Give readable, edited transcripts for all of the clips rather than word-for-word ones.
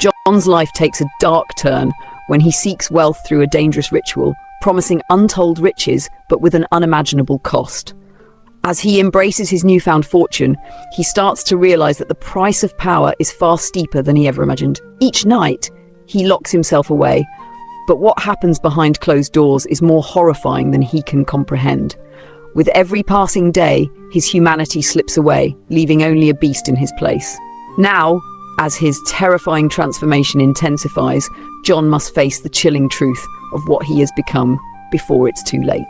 John's life takes a dark turn when he seeks wealth through a dangerous ritual, promising untold riches but with an unimaginable cost. As he embraces his newfound fortune, he starts to realize that the price of power is far steeper than he ever imagined. Each night, he locks himself away, but what happens behind closed doors is more horrifying than he can comprehend. With every passing day, his humanity slips away, leaving only a beast in his place. Now, as his terrifying transformation intensifies, John must face the chilling truth of what he has become before it's too late.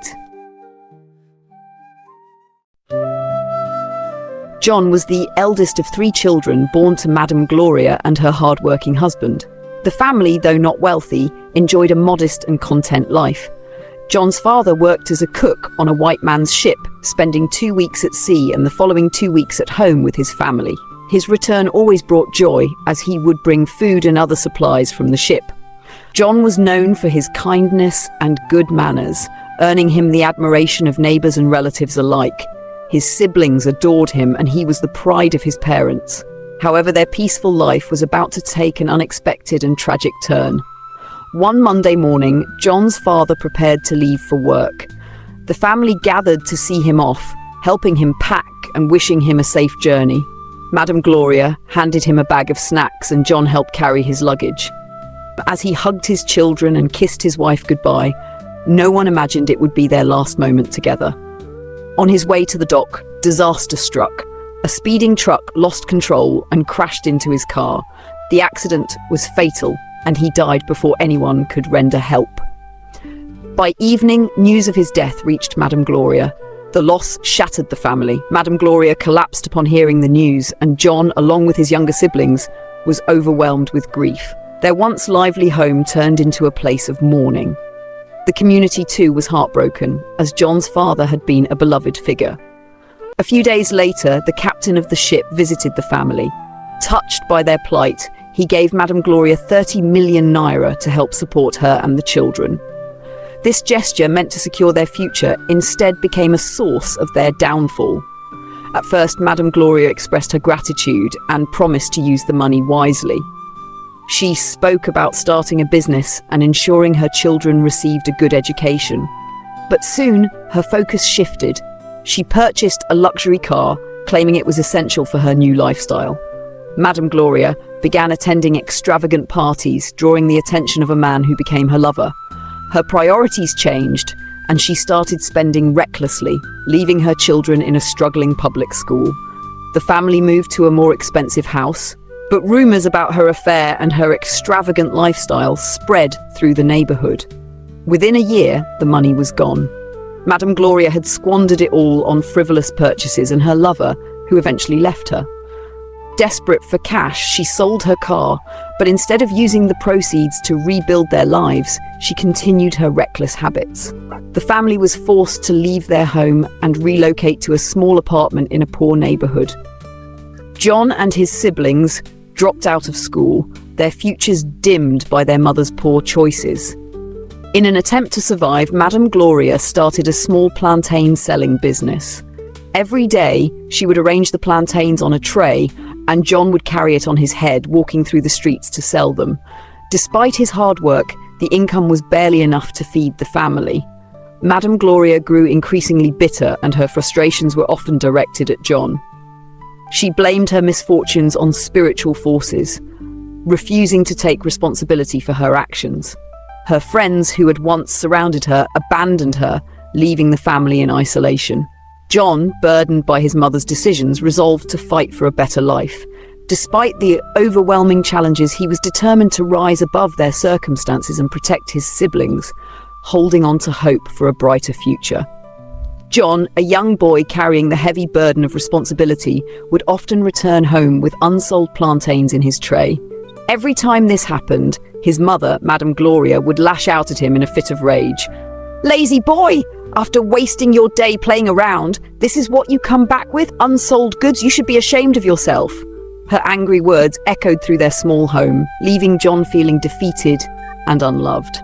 John was the eldest of 3 children born to Madam Gloria and her hard-working husband. The family, though not wealthy, enjoyed a modest and content life. John's father worked as a cook on a white man's ship, spending 2 weeks at sea and the following 2 weeks at home with his family. His return always brought joy, as he would bring food and other supplies from the ship. John was known for his kindness and good manners, earning him the admiration of neighbors and relatives alike. His siblings adored him, and he was the pride of his parents. However, their peaceful life was about to take an unexpected and tragic turn. One Monday morning, John's father prepared to leave for work. The family gathered to see him off, helping him pack and wishing him a safe journey. Madam Gloria handed him a bag of snacks, and John helped carry his luggage. As he hugged his children and kissed his wife goodbye, no one imagined it would be their last moment together. On his way to the dock, disaster struck. A speeding truck lost control and crashed into his car. The accident was fatal, and he died before anyone could render help. By evening, news of his death reached Madam Gloria. The loss shattered the family. Madam Gloria collapsed upon hearing the news, and John, along with his younger siblings, was overwhelmed with grief. Their once lively home turned into a place of mourning. The community too was heartbroken, as John's father had been a beloved figure. A few days later, the captain of the ship visited the family. Touched by their plight, he gave Madam Gloria 30 million naira to help support her and the children. This gesture, meant to secure their future, instead became a source of their downfall. At first, Madam Gloria expressed her gratitude and promised to use the money wisely. She spoke about starting a business and ensuring her children received a good education. But soon, her focus shifted. She purchased a luxury car, claiming it was essential for her new lifestyle. Madam Gloria began attending extravagant parties, drawing the attention of a man who became her lover. Her priorities changed, and she started spending recklessly, leaving her children in a struggling public school. The family moved to a more expensive house, but rumors about her affair and her extravagant lifestyle spread through the neighborhood. Within a year, the money was gone. Madam Gloria had squandered it all on frivolous purchases and her lover, who eventually left her. Desperate for cash, she sold her car, but instead of using the proceeds to rebuild their lives, she continued her reckless habits. The family was forced to leave their home and relocate to a small apartment in a poor neighborhood. John and his siblings dropped out of school, their futures dimmed by their mother's poor choices. In an attempt to survive, Madam Gloria started a small plantain selling business. Every day, she would arrange the plantains on a tray, and John would carry it on his head, walking through the streets to sell them. Despite his hard work, the income was barely enough to feed the family. Madam Gloria grew increasingly bitter, and her frustrations were often directed at John. She blamed her misfortunes on spiritual forces, refusing to take responsibility for her actions. Her friends, who had once surrounded her, abandoned her, leaving the family in isolation. John, burdened by his mother's decisions, resolved to fight for a better life. Despite the overwhelming challenges, he was determined to rise above their circumstances and protect his siblings, holding on to hope for a brighter future. John, a young boy carrying the heavy burden of responsibility, would often return home with unsold plantains in his tray. Every time this happened, his mother, Madam Gloria, would lash out at him in a fit of rage. "Lazy boy! After wasting your day playing around, this is what you come back with? Unsold goods? You should be ashamed of yourself." Her angry words echoed through their small home, leaving John feeling defeated and unloved.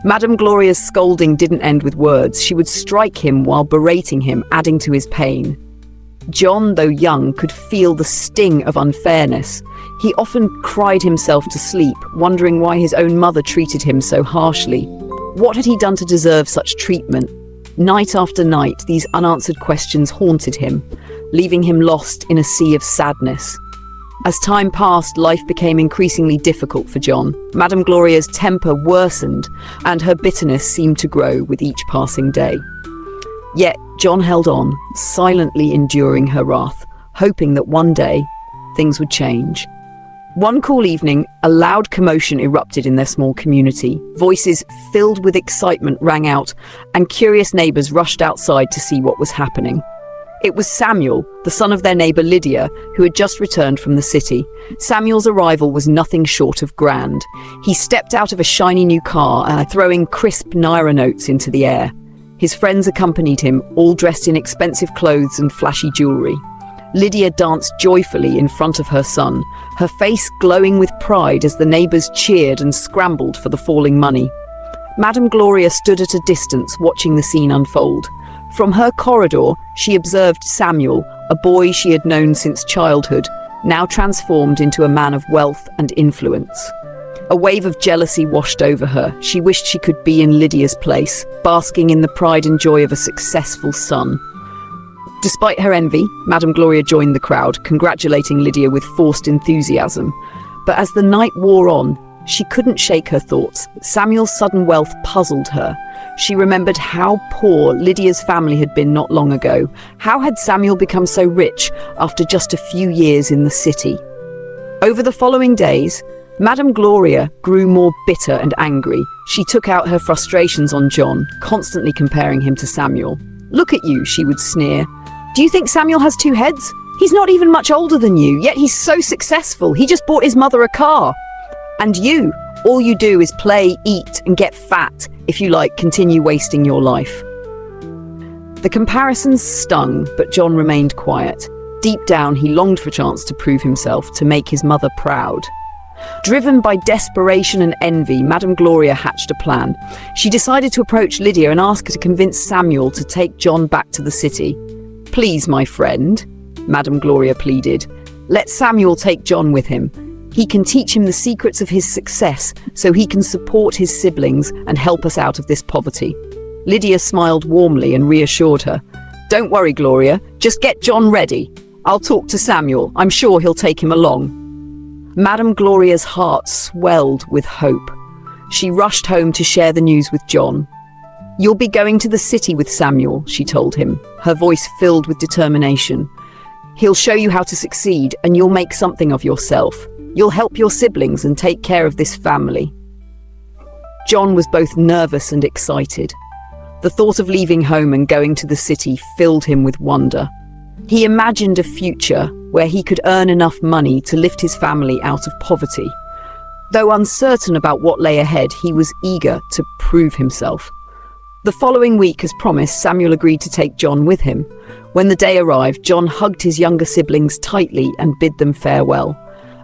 Madam Gloria's scolding didn't end with words. She would strike him while berating him, adding to his pain. John, though young, could feel the sting of unfairness. He often cried himself to sleep, wondering why his own mother treated him so harshly. What had he done to deserve such treatment? Night after night, these unanswered questions haunted him, leaving him lost in a sea of sadness. As time passed, life became increasingly difficult for John. Madam Gloria's temper worsened, and her bitterness seemed to grow with each passing day. Yet John held on, silently enduring her wrath, hoping that one day things would change. One cool evening, a loud commotion erupted in their small community. Voices filled with excitement rang out, and curious neighbours rushed outside to see what was happening. It was Samuel, the son of their neighbour Lydia, who had just returned from the city. Samuel's arrival was nothing short of grand. He stepped out of a shiny new car, throwing crisp naira notes into the air. His friends accompanied him, all dressed in expensive clothes and flashy jewellery. Lydia danced joyfully in front of her son, her face glowing with pride as the neighbours cheered and scrambled for the falling money. Madam Gloria stood at a distance, watching the scene unfold. From her corridor, she observed Samuel, a boy she had known since childhood, now transformed into a man of wealth and influence. A wave of jealousy washed over her. She wished she could be in Lydia's place, basking in the pride and joy of a successful son. Despite her envy, Madam Gloria joined the crowd, congratulating Lydia with forced enthusiasm. But as the night wore on, she couldn't shake her thoughts. Samuel's sudden wealth puzzled her. She remembered how poor Lydia's family had been not long ago. How had Samuel become so rich after just a few years in the city? Over the following days, Madam Gloria grew more bitter and angry. She took out her frustrations on John, constantly comparing him to Samuel. "Look at you," she would sneer. "Do you think Samuel has two heads? He's not even much older than you, yet he's so successful. He just bought his mother a car. And you, all you do is play, eat, and get fat. If you like, continue wasting your life." The comparisons stung, but John remained quiet. Deep down, he longed for a chance to prove himself, to make his mother proud. Driven by desperation and envy, Madam Gloria hatched a plan. She decided to approach Lydia and ask her to convince Samuel to take John back to the city. "Please, my friend," Madam Gloria pleaded, "let Samuel take John with him. He can teach him the secrets of his success so he can support his siblings and help us out of this poverty." Lydia smiled warmly and reassured her. "Don't worry, Gloria. Just get John ready. I'll talk to Samuel. I'm sure he'll take him along." Madam Gloria's heart swelled with hope. She rushed home to share the news with John. "You'll be going to the city with Samuel," she told him, her voice filled with determination. "He'll show you how to succeed, and you'll make something of yourself. You'll help your siblings and take care of this family." John was both nervous and excited. The thought of leaving home and going to the city filled him with wonder. He imagined a future where he could earn enough money to lift his family out of poverty. Though uncertain about what lay ahead, he was eager to prove himself. The following week, as promised, Samuel agreed to take John with him. When the day arrived, John hugged his younger siblings tightly and bid them farewell.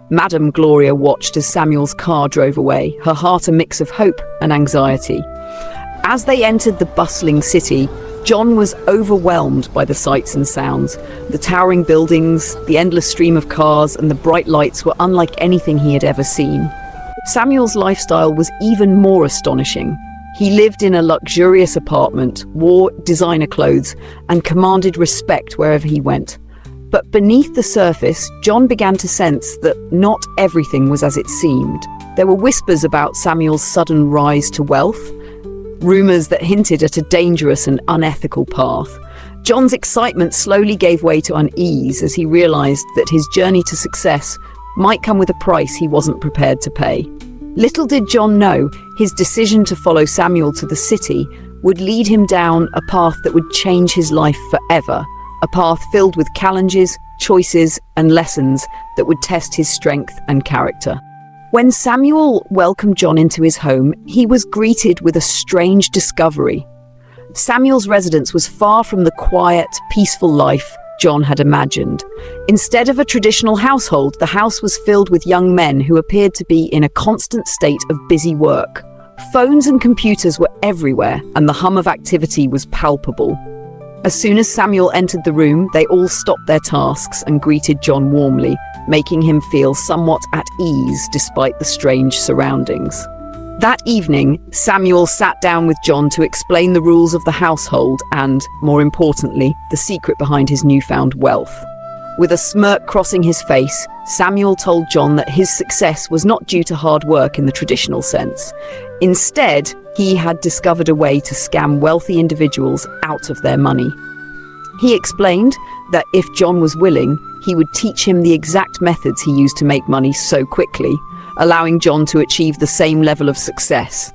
Madam Gloria watched as Samuel's car drove away, her heart a mix of hope and anxiety. As they entered the bustling city, John was overwhelmed by the sights and sounds. The towering buildings, the endless stream of cars, and the bright lights were unlike anything he had ever seen. Samuel's lifestyle was even more astonishing. He lived in a luxurious apartment, wore designer clothes, and commanded respect wherever he went. But beneath the surface, John began to sense that not everything was as it seemed. There were whispers about Samuel's sudden rise to wealth, rumours that hinted at a dangerous and unethical path. John's excitement slowly gave way to unease as he realised that his journey to success might come with a price he wasn't prepared to pay. Little did John know, his decision to follow Samuel to the city would lead him down a path that would change his life forever. A path filled with challenges, choices, and lessons that would test his strength and character. When Samuel welcomed John into his home, he was greeted with a strange discovery. Samuel's residence was far from the quiet, peaceful life John had imagined. Instead of a traditional household, the house was filled with young men who appeared to be in a constant state of busy work. Phones and computers were everywhere, and the hum of activity was palpable. As soon as Samuel entered the room, they all stopped their tasks and greeted John warmly, making him feel somewhat at ease despite the strange surroundings. That evening, Samuel sat down with John to explain the rules of the household and, more importantly, the secret behind his newfound wealth. With a smirk crossing his face, Samuel told John that his success was not due to hard work in the traditional sense. Instead, he had discovered a way to scam wealthy individuals out of their money. He explained that if John was willing, he would teach him the exact methods he used to make money so quickly, allowing John to achieve the same level of success.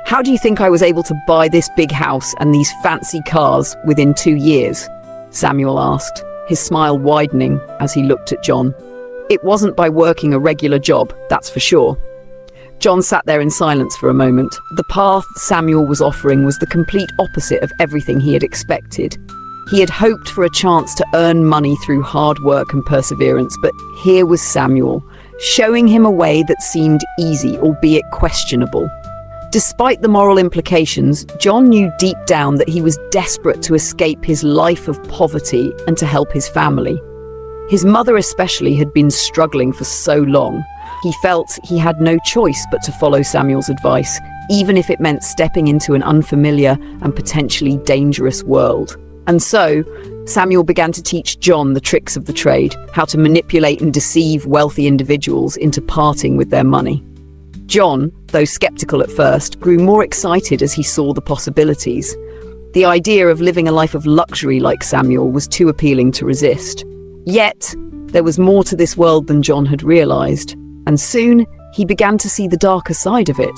"How do you think I was able to buy this big house and these fancy cars within 2 years?" Samuel asked, his smile widening as he looked at John. "It wasn't by working a regular job, that's for sure." John sat there in silence for a moment. The path Samuel was offering was the complete opposite of everything he had expected. He had hoped for a chance to earn money through hard work and perseverance, but here was Samuel, showing him a way that seemed easy, albeit questionable. Despite the moral implications, John knew deep down that he was desperate to escape his life of poverty and to help his family. His mother especially had been struggling for so long. He felt he had no choice but to follow Samuel's advice, even if it meant stepping into an unfamiliar and potentially dangerous world. And so, Samuel began to teach John the tricks of the trade, how to manipulate and deceive wealthy individuals into parting with their money. John, though skeptical at first, grew more excited as he saw the possibilities. The idea of living a life of luxury like Samuel was too appealing to resist. Yet, there was more to this world than John had realized, and soon he began to see the darker side of it.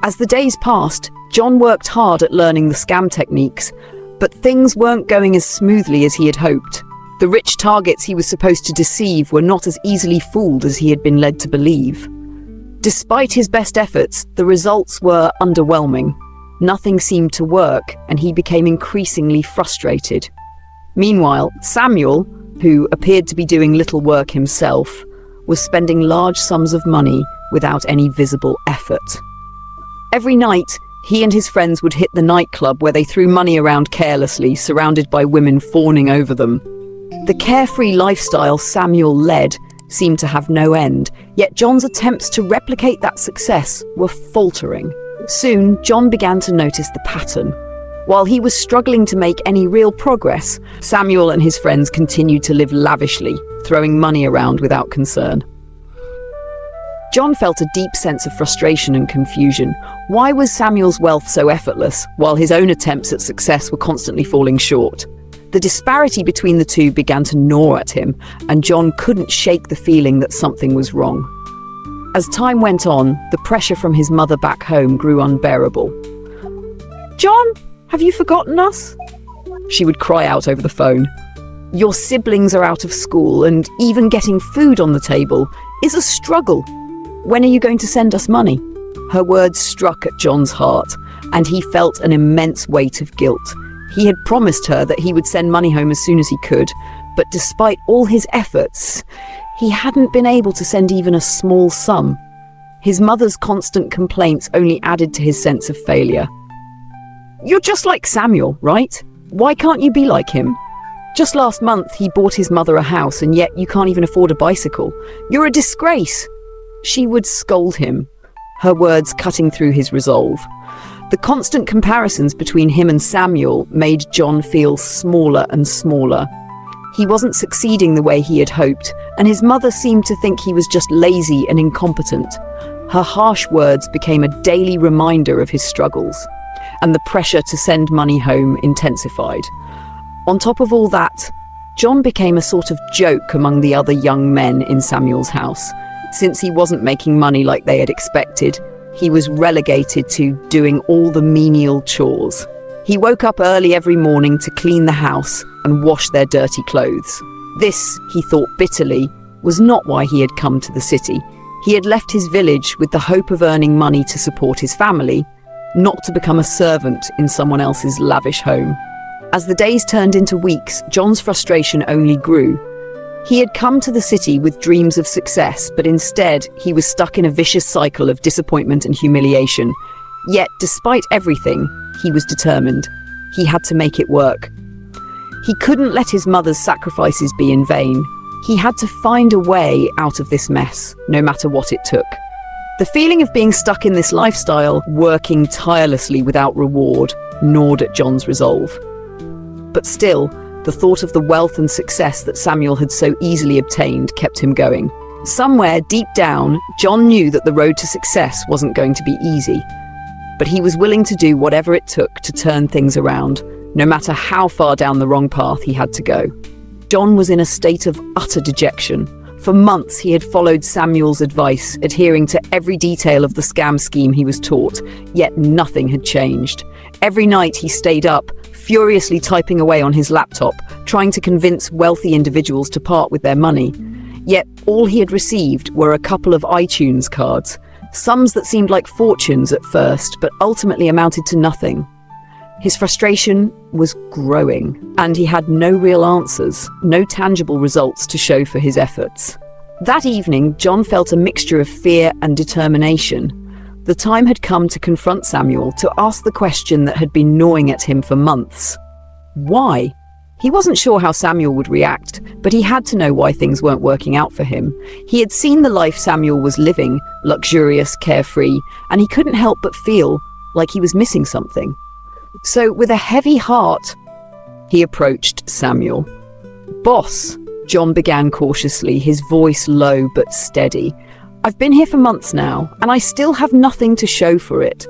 As the days passed, John worked hard at learning the scam techniques, but things weren't going as smoothly as he had hoped. The rich targets he was supposed to deceive were not as easily fooled as he had been led to believe. Despite his best efforts, the results were underwhelming. Nothing seemed to work, and he became increasingly frustrated. Meanwhile, Samuel, who appeared to be doing little work himself, was spending large sums of money without any visible effort. Every night, he and his friends would hit the nightclub where they threw money around carelessly, surrounded by women fawning over them. The carefree lifestyle Samuel led seemed to have no end, yet John's attempts to replicate that success were faltering. Soon, John began to notice the pattern. While he was struggling to make any real progress, Samuel and his friends continued to live lavishly, throwing money around without concern. John felt a deep sense of frustration and confusion. Why was Samuel's wealth so effortless, while his own attempts at success were constantly falling short? The disparity between the two began to gnaw at him, and John couldn't shake the feeling that something was wrong. As time went on, the pressure from his mother back home grew unbearable. "John, have you forgotten us?" she would cry out over the phone. "Your siblings are out of school, and even getting food on the table is a struggle. When are you going to send us money?" Her words struck at John's heart, and he felt an immense weight of guilt. He had promised her that he would send money home as soon as he could, but despite all his efforts, he hadn't been able to send even a small sum. His mother's constant complaints only added to his sense of failure. "You're just like Samuel, right? Why can't you be like him? Just last month he bought his mother a house, and yet you can't even afford a bicycle. You're a disgrace." She would scold him, her words cutting through his resolve. The constant comparisons between him and Samuel made John feel smaller and smaller. He wasn't succeeding the way he had hoped, and his mother seemed to think he was just lazy and incompetent. Her harsh words became a daily reminder of his struggles, and the pressure to send money home intensified. On top of all that, John became a sort of joke among the other young men in Samuel's house. Since he wasn't making money like they had expected, he was relegated to doing all the menial chores. He woke up early every morning to clean the house and wash their dirty clothes. This, he thought bitterly, was not why he had come to the city. He had left his village with the hope of earning money to support his family, not to become a servant in someone else's lavish home. As the days turned into weeks, John's frustration only grew. He had come to the city with dreams of success, but instead he was stuck in a vicious cycle of disappointment and humiliation. Yet, despite everything, he was determined. He had to make it work. He couldn't let his mother's sacrifices be in vain. He had to find a way out of this mess, no matter what it took. The feeling of being stuck in this lifestyle, working tirelessly without reward, gnawed at John's resolve. But still, the thought of the wealth and success that Samuel had so easily obtained kept him going. Somewhere deep down, John knew that the road to success wasn't going to be easy. But he was willing to do whatever it took to turn things around, no matter how far down the wrong path he had to go. John was in a state of utter dejection. For months he had followed Samuel's advice, adhering to every detail of the scam scheme he was taught, yet nothing had changed. Every night he stayed up, furiously typing away on his laptop, trying to convince wealthy individuals to part with their money. Yet all he had received were a couple of iTunes cards, sums that seemed like fortunes at first, but ultimately amounted to nothing. His frustration was growing, and he had no real answers, no tangible results to show for his efforts. That evening, John felt a mixture of fear and determination. The time had come to confront Samuel, to ask the question that had been gnawing at him for months. Why? He wasn't sure how Samuel would react, but he had to know why things weren't working out for him. He had seen the life Samuel was living, luxurious, carefree, and he couldn't help but feel like he was missing something. So, with a heavy heart, he approached Samuel. "Boss," John began cautiously, his voice low but steady. "I've been here for months now, and I still have nothing to show for it.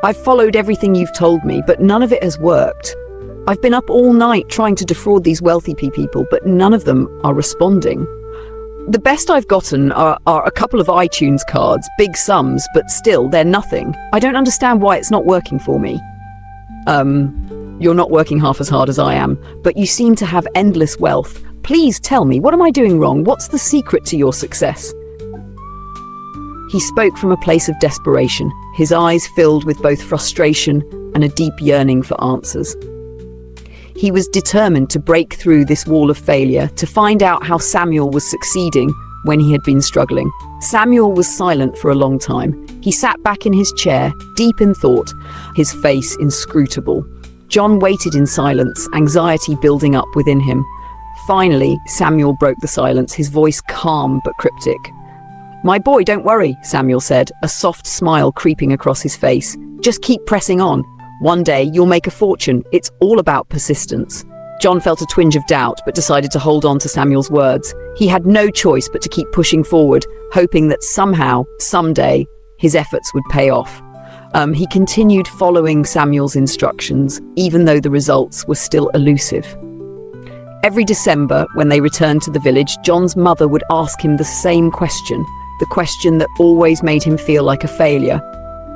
I've followed everything you've told me, but none of it has worked. I've been up all night trying to defraud these wealthy people, but none of them are responding. The best I've gotten are a couple of iTunes cards, big sums, but still, they're nothing. I don't understand why it's not working for me." You're not working half as hard as I am, but you seem to have endless wealth. Please tell me, what am I doing wrong? What's the secret to your success?" He spoke from a place of desperation, his eyes filled with both frustration and a deep yearning for answers. He was determined to break through this wall of failure, to find out how Samuel was succeeding when he had been struggling. Samuel was silent for a long time. He sat back in his chair, deep in thought, his face inscrutable. John waited in silence, anxiety building up within him. Finally, Samuel broke the silence, his voice calm but cryptic. "My boy, don't worry," Samuel said, a soft smile creeping across his face. "Just keep pressing on. One day, you'll make a fortune. It's all about persistence." John felt a twinge of doubt, but decided to hold on to Samuel's words. He had no choice but to keep pushing forward, hoping that somehow, someday, his efforts would pay off. He continued following Samuel's instructions, even though the results were still elusive. Every December, when they returned to the village, John's mother would ask him the same question, the question that always made him feel like a failure.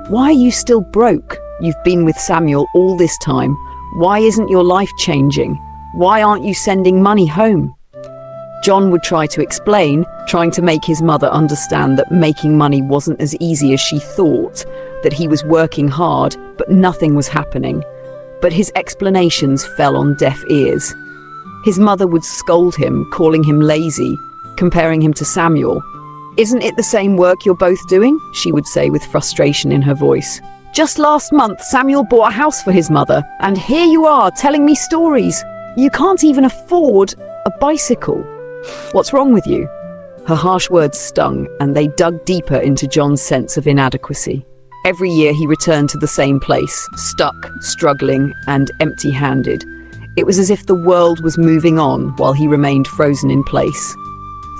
"Why are you still broke? You've been with Samuel all this time. Why isn't your life changing? Why aren't you sending money home?" John would try to explain, trying to make his mother understand that making money wasn't as easy as she thought, that he was working hard, but nothing was happening. But his explanations fell on deaf ears. His mother would scold him, calling him lazy, comparing him to Samuel. "Isn't it the same work you're both doing?" she would say with frustration in her voice. "Just last month, Samuel bought a house for his mother, and here you are telling me stories. You can't even afford a bicycle. What's wrong with you?" Her harsh words stung, and they dug deeper into John's sense of inadequacy. Every year he returned to the same place, stuck, struggling, and empty-handed. It was as if the world was moving on while he remained frozen in place.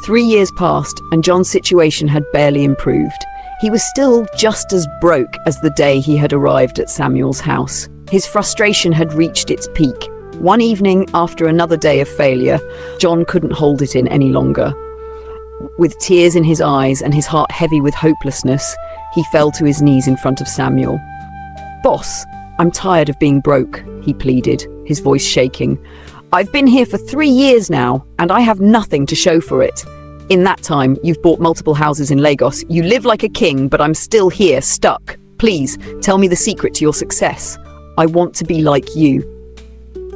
3 years passed, and John's situation had barely improved. He was still just as broke as the day he had arrived at Samuel's house. His frustration had reached its peak. One evening, after another day of failure, John couldn't hold it in any longer. With tears in his eyes and his heart heavy with hopelessness, he fell to his knees in front of Samuel. "Boss, I'm tired of being broke," he pleaded, his voice shaking. "I've been here for 3 years now, and I have nothing to show for it. In that time, you've bought multiple houses in Lagos. You live like a king, but I'm still here, stuck. Please, tell me the secret to your success. I want to be like you."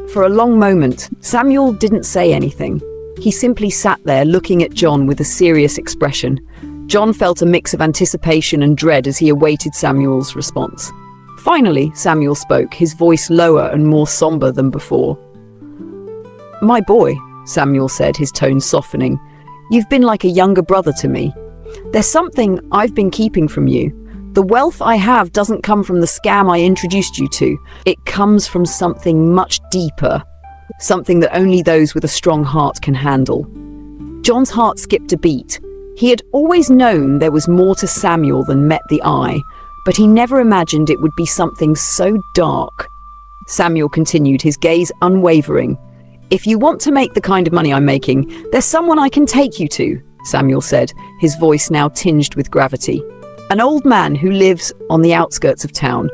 For a long moment, Samuel didn't say anything. He simply sat there looking at John with a serious expression. John felt a mix of anticipation and dread as he awaited Samuel's response. Finally, Samuel spoke, his voice lower and more somber than before. "My boy," Samuel said, his tone softening, "you've been like a younger brother to me. There's something I've been keeping from you. The wealth I have doesn't come from the scam I introduced you to. It comes from something much deeper, something that only those with a strong heart can handle." John's heart skipped a beat. He had always known there was more to Samuel than met the eye, but he never imagined it would be something so dark. Samuel continued, his gaze unwavering. "If you want to make the kind of money I'm making, there's someone I can take you to," Samuel said, his voice now tinged with gravity. "An old man who lives on the outskirts of town.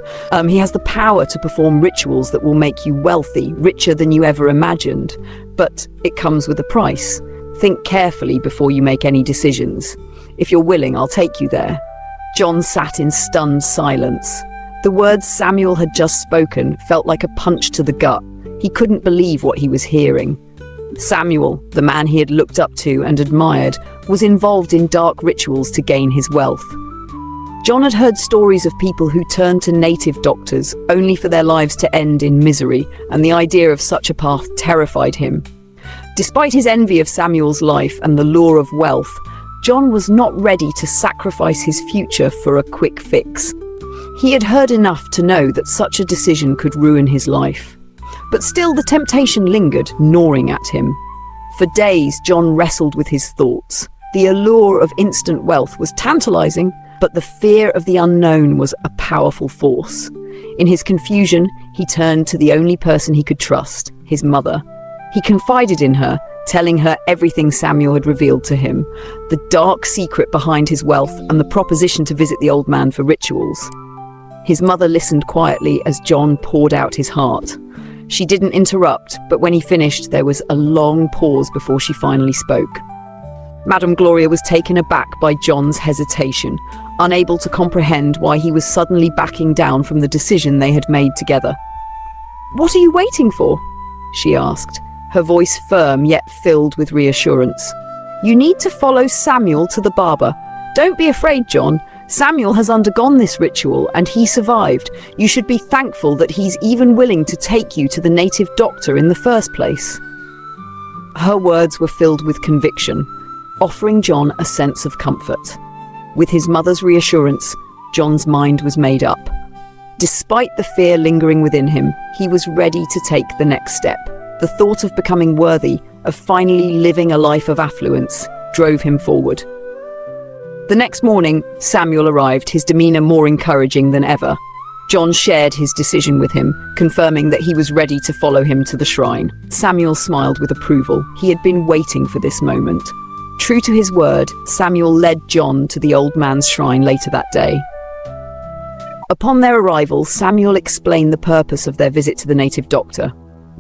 He has the power to perform rituals that will make you wealthy, richer than you ever imagined. But it comes with a price. Think carefully before you make any decisions. If you're willing, I'll take you there." John sat in stunned silence. The words Samuel had just spoken felt like a punch to the gut. He couldn't believe what he was hearing. Samuel, the man he had looked up to and admired, was involved in dark rituals to gain his wealth. John had heard stories of people who turned to native doctors only for their lives to end in misery, and the idea of such a path terrified him. Despite his envy of Samuel's life and the lure of wealth, John was not ready to sacrifice his future for a quick fix. He had heard enough to know that such a decision could ruin his life. But still the temptation lingered, gnawing at him. For days, John wrestled with his thoughts. The allure of instant wealth was tantalizing, but the fear of the unknown was a powerful force. In his confusion, he turned to the only person he could trust, his mother. He confided in her, telling her everything Samuel had revealed to him, the dark secret behind his wealth and the proposition to visit the old man for rituals. His mother listened quietly as John poured out his heart. She didn't interrupt, but when he finished, there was a long pause before she finally spoke. Madam Gloria was taken aback by John's hesitation, unable to comprehend why he was suddenly backing down from the decision they had made together. "What are you waiting for?" she asked, her voice firm yet filled with reassurance. "You need to follow Samuel to the barber. Don't be afraid, John. Samuel has undergone this ritual and he survived. You should be thankful that he's even willing to take you to the native doctor in the first place." Her words were filled with conviction, offering John a sense of comfort. With his mother's reassurance, John's mind was made up. Despite the fear lingering within him, he was ready to take the next step. The thought of becoming worthy, of finally living a life of affluence, drove him forward. The next morning, Samuel arrived, his demeanor more encouraging than ever. John shared his decision with him, confirming that he was ready to follow him to the shrine. Samuel smiled with approval. He had been waiting for this moment. True to his word, Samuel led John to the old man's shrine later that day. Upon their arrival, Samuel explained the purpose of their visit to the native doctor.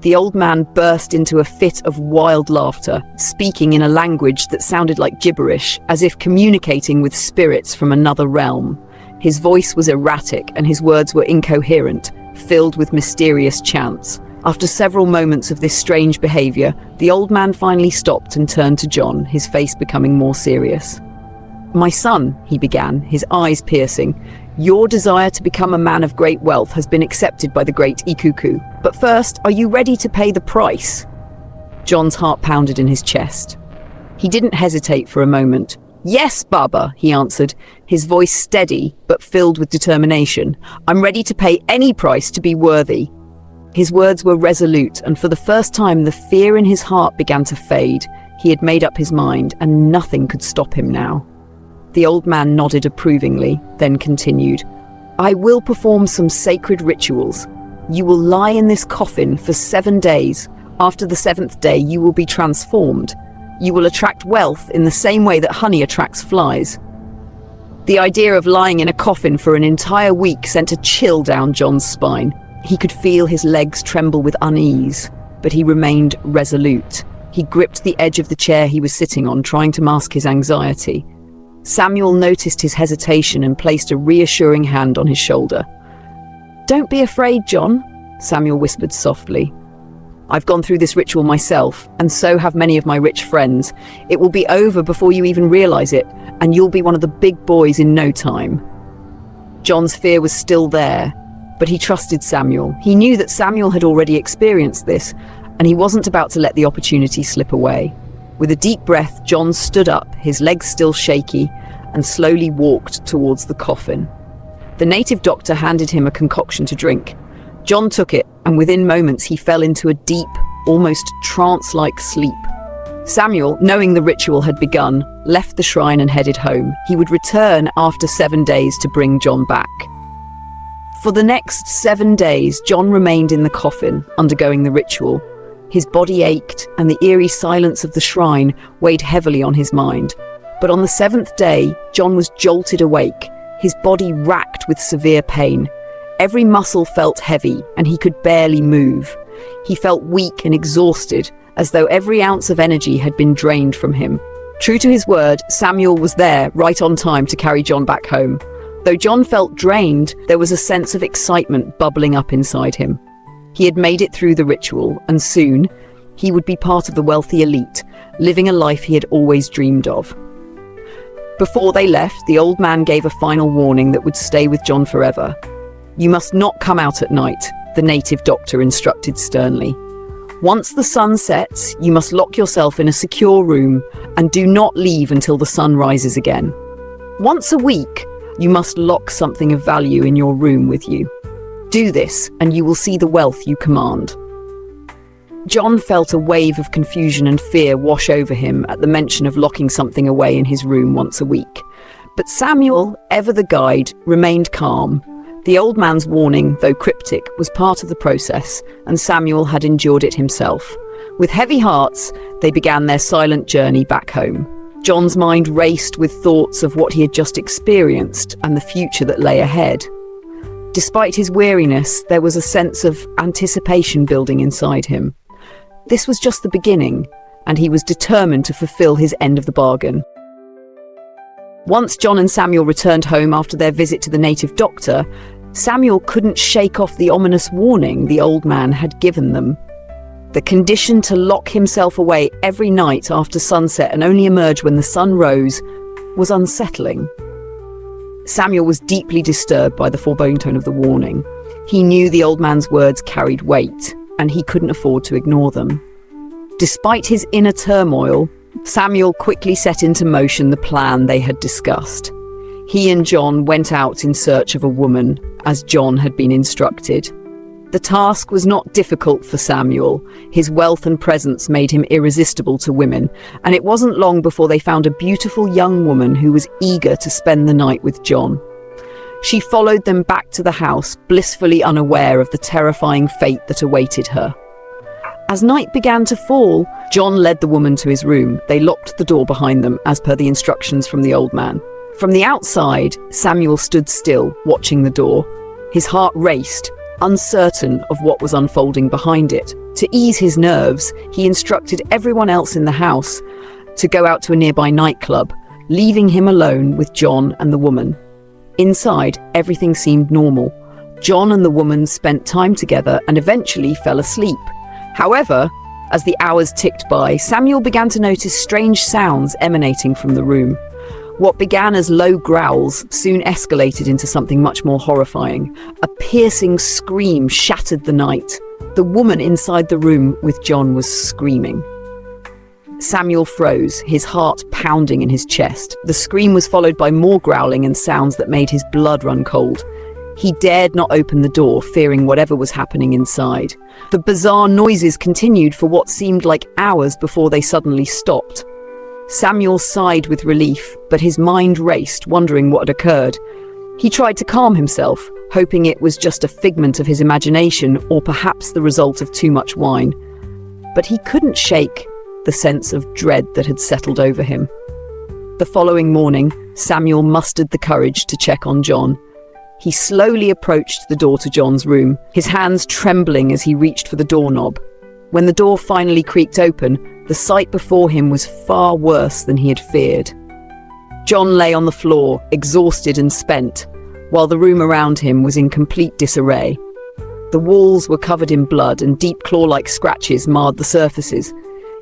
The old man burst into a fit of wild laughter, speaking in a language that sounded like gibberish, as if communicating with spirits from another realm. His voice was erratic and his words were incoherent, filled with mysterious chants. After several moments of this strange behavior, the old man finally stopped and turned to John, his face becoming more serious. "My son," he began, his eyes piercing, "your desire to become a man of great wealth has been accepted by the great Ikuku. But first, are you ready to pay the price?" John's heart pounded in his chest. He didn't hesitate for a moment. "Yes, Baba," he answered, his voice steady but filled with determination. "I'm ready to pay any price to be worthy." His words were resolute, and for the first time the fear in his heart began to fade. He had made up his mind, and nothing could stop him now. The old man nodded approvingly, then continued, "I will perform some sacred rituals. You will lie in this coffin for 7 days. After the 7th day, you will be transformed. You will attract wealth in the same way that honey attracts flies." The idea of lying in a coffin for an entire week sent a chill down John's spine. He could feel his legs tremble with unease, but he remained resolute. He gripped the edge of the chair he was sitting on, trying to mask his anxiety. Samuel noticed his hesitation and placed a reassuring hand on his shoulder. "Don't be afraid, John," Samuel whispered softly. "I've gone through this ritual myself, and so have many of my rich friends. It will be over before you even realize it, and you'll be one of the big boys in no time." John's fear was still there, but he trusted Samuel. He knew that Samuel had already experienced this, and he wasn't about to let the opportunity slip away. With a deep breath, John stood up, his legs still shaky, and slowly walked towards the coffin. The native doctor handed him a concoction to drink. John took it, and within moments he fell into a deep, almost trance-like sleep. Samuel, knowing the ritual had begun, left the shrine and headed home. He would return after 7 days to bring John back. For the next 7 days, John remained in the coffin, undergoing the ritual. His body ached, and the eerie silence of the shrine weighed heavily on his mind. But on the 7th day, John was jolted awake, his body racked with severe pain. Every muscle felt heavy, and he could barely move. He felt weak and exhausted, as though every ounce of energy had been drained from him. True to his word, Samuel was there, right on time to carry John back home. Though John felt drained, there was a sense of excitement bubbling up inside him. He had made it through the ritual, and soon, he would be part of the wealthy elite, living a life he had always dreamed of. Before they left, the old man gave a final warning that would stay with John forever. "You must not come out at night," the native doctor instructed sternly. "Once the sun sets, you must lock yourself in a secure room and do not leave until the sun rises again. Once a week, you must lock something of value in your room with you. Do this, and you will see the wealth you command." John felt a wave of confusion and fear wash over him at the mention of locking something away in his room once a week. But Samuel, ever the guide, remained calm. The old man's warning, though cryptic, was part of the process, and Samuel had endured it himself. With heavy hearts, they began their silent journey back home. John's mind raced with thoughts of what he had just experienced and the future that lay ahead. Despite his weariness, there was a sense of anticipation building inside him. This was just the beginning, and he was determined to fulfill his end of the bargain. Once John and Samuel returned home after their visit to the native doctor, Samuel couldn't shake off the ominous warning the old man had given them. The condition to lock himself away every night after sunset and only emerge when the sun rose was unsettling. Samuel was deeply disturbed by the foreboding tone of the warning. He knew the old man's words carried weight, and he couldn't afford to ignore them. Despite his inner turmoil, Samuel quickly set into motion the plan they had discussed. He and John went out in search of a woman, as John had been instructed. The task was not difficult for Samuel. His wealth and presence made him irresistible to women, and it wasn't long before they found a beautiful young woman who was eager to spend the night with John. She followed them back to the house, blissfully unaware of the terrifying fate that awaited her. As night began to fall, John led the woman to his room. They locked the door behind them, as per the instructions from the old man. From the outside, Samuel stood still, watching the door. His heart raced, uncertain of what was unfolding behind it. To ease his nerves, he instructed everyone else in the house to go out to a nearby nightclub, leaving him alone with John and the woman. Inside, everything seemed normal. John and the woman spent time together and eventually fell asleep. However, as the hours ticked by, Samuel began to notice strange sounds emanating from the room. What began as low growls soon escalated into something much more horrifying. A piercing scream shattered the night. The woman inside the room with John was screaming. Samuel froze, his heart pounding in his chest. The scream was followed by more growling and sounds that made his blood run cold. He dared not open the door, fearing whatever was happening inside. The bizarre noises continued for what seemed like hours before they suddenly stopped. Samuel sighed with relief, but his mind raced, wondering what had occurred. He tried to calm himself, hoping it was just a figment of his imagination or perhaps the result of too much wine. But he couldn't shake the sense of dread that had settled over him. The following morning, Samuel mustered the courage to check on John. He slowly approached the door to John's room, his hands trembling as he reached for the doorknob. When the door finally creaked open, the sight before him was far worse than he had feared. John lay on the floor, exhausted and spent, while the room around him was in complete disarray. The walls were covered in blood, and deep claw-like scratches marred the surfaces.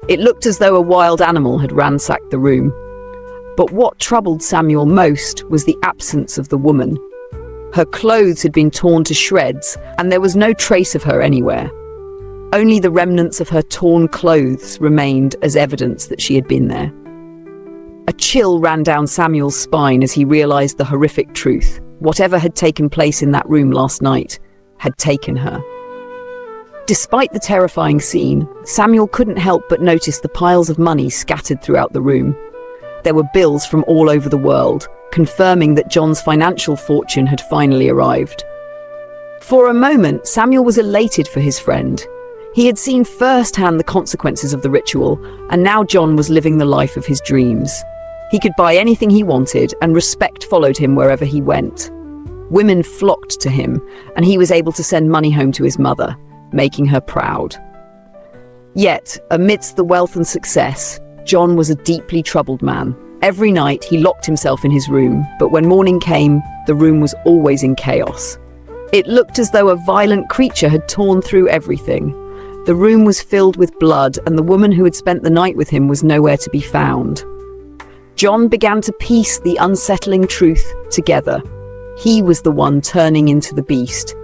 It looked as though a wild animal had ransacked the room. But what troubled Samuel most was the absence of the woman. Her clothes had been torn to shreds, and there was no trace of her anywhere. Only the remnants of her torn clothes remained as evidence that she had been there. A chill ran down Samuel's spine as he realized the horrific truth. Whatever had taken place in that room last night had taken her. Despite the terrifying scene, Samuel couldn't help but notice the piles of money scattered throughout the room. There were bills from all over the world, confirming that John's financial fortune had finally arrived. For a moment, Samuel was elated for his friend. He had seen firsthand the consequences of the ritual, and now John was living the life of his dreams. He could buy anything he wanted, and respect followed him wherever he went. Women flocked to him, and he was able to send money home to his mother, making her proud. Yet, amidst the wealth and success, John was a deeply troubled man. Every night he locked himself in his room, but when morning came, the room was always in chaos. It looked as though a violent creature had torn through everything. The room was filled with blood, and the woman who had spent the night with him was nowhere to be found. John began to piece the unsettling truth together. He was the one turning into the beast.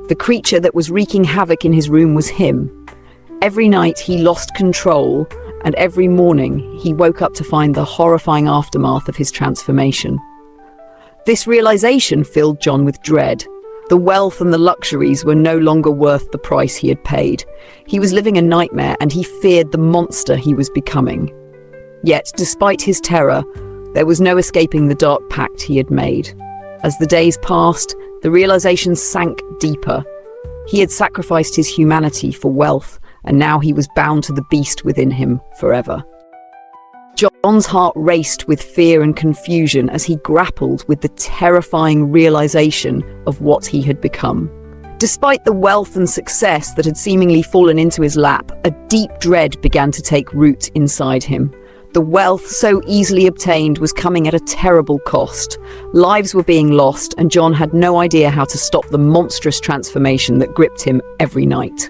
The creature that was wreaking havoc in his room was him. Every night he lost control, and every morning he woke up to find the horrifying aftermath of his transformation. This realization filled John with dread. The wealth and the luxuries were no longer worth the price he had paid. He was living a nightmare, and he feared the monster he was becoming. Yet, despite his terror, there was no escaping the dark pact he had made. As the days passed, the realization sank deeper. He had sacrificed his humanity for wealth, and now he was bound to the beast within him forever. John's heart raced with fear and confusion as he grappled with the terrifying realization of what he had become. Despite the wealth and success that had seemingly fallen into his lap, a deep dread began to take root inside him. The wealth so easily obtained was coming at a terrible cost. Lives were being lost, and John had no idea how to stop the monstrous transformation that gripped him every night.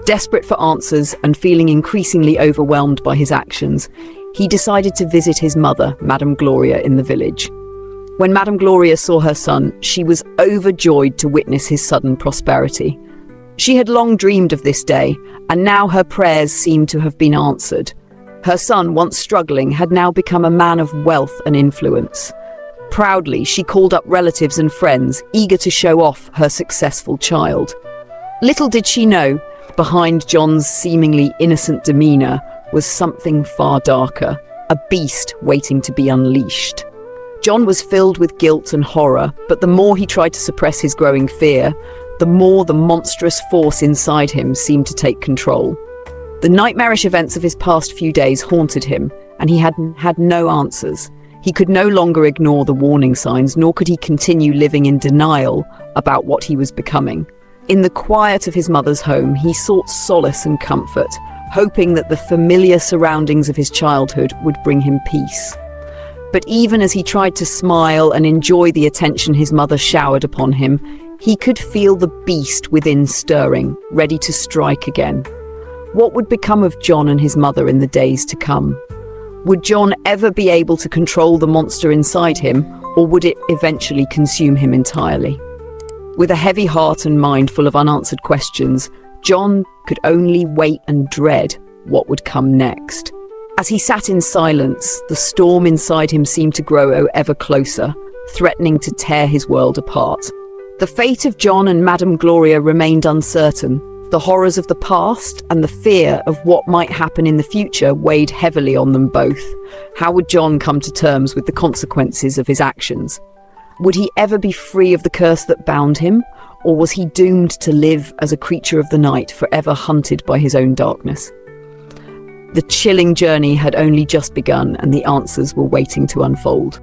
Desperate for answers and feeling increasingly overwhelmed by his actions, he decided to visit his mother, Madam Gloria, in the village. When Madam Gloria saw her son, she was overjoyed to witness his sudden prosperity. She had long dreamed of this day, and now her prayers seemed to have been answered. Her son, once struggling, had now become a man of wealth and influence. Proudly, she called up relatives and friends, eager to show off her successful child. Little did she know, behind John's seemingly innocent demeanor was something far darker, a beast waiting to be unleashed. John was filled with guilt and horror, but the more he tried to suppress his growing fear, the more the monstrous force inside him seemed to take control. The nightmarish events of his past few days haunted him, and he had no answers. He could no longer ignore the warning signs, nor could he continue living in denial about what he was becoming. In the quiet of his mother's home, he sought solace and comfort, hoping that the familiar surroundings of his childhood would bring him peace. But even as he tried to smile and enjoy the attention his mother showered upon him, he could feel the beast within stirring, ready to strike again. What would become of John and his mother in the days to come? Would John ever be able to control the monster inside him, or would it eventually consume him entirely? With a heavy heart and mind full of unanswered questions, John could only wait and dread what would come next. As he sat in silence, the storm inside him seemed to grow ever closer, threatening to tear his world apart. The fate of John and Madam Gloria remained uncertain. The horrors of the past and the fear of what might happen in the future weighed heavily on them both. How would John come to terms with the consequences of his actions? Would he ever be free of the curse that bound him, or was he doomed to live as a creature of the night, forever hunted by his own darkness? The chilling journey had only just begun, and the answers were waiting to unfold.